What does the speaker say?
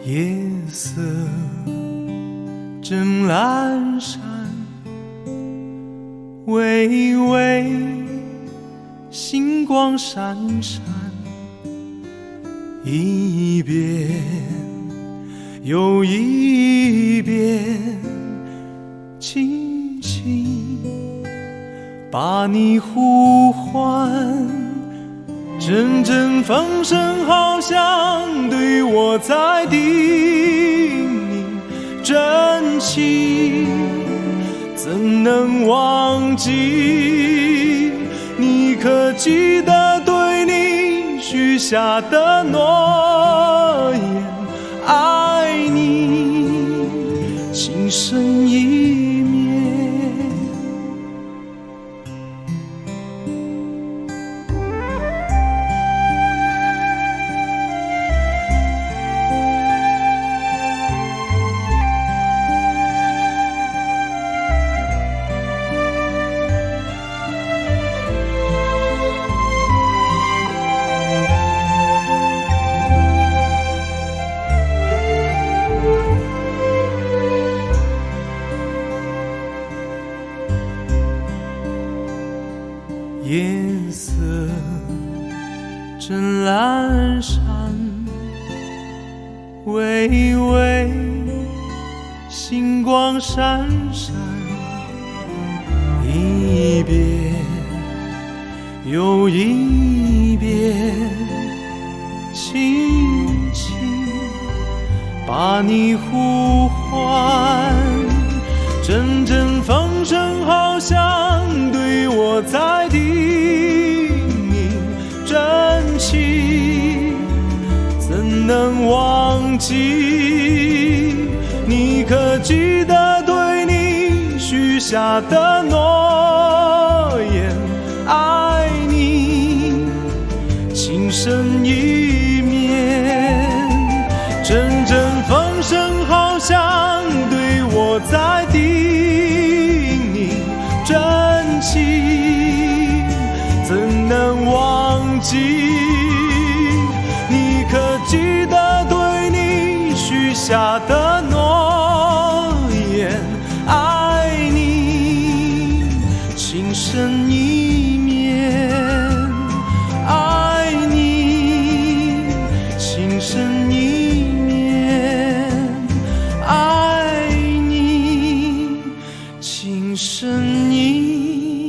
夜色正阑珊，微微星光闪闪，一遍又一遍，轻轻把你呼唤，阵阵风声好像对我在叮咛，真情怎能忘记？你可记得对你许下的诺言？爱你情深意绵。夜色正阑珊，微微星光闪闪，一遍又一遍，轻轻把你呼唤，阵阵风声好像对我在叮咛，真情怎能忘记？你可记得对你许下的诺言？爱你情深意绵，阵阵风声好像对我在叮咛，真情怎能忘记？你可记得对你许下的诺言？爱你情深意绵，爱你情深意绵，爱你情深意绵。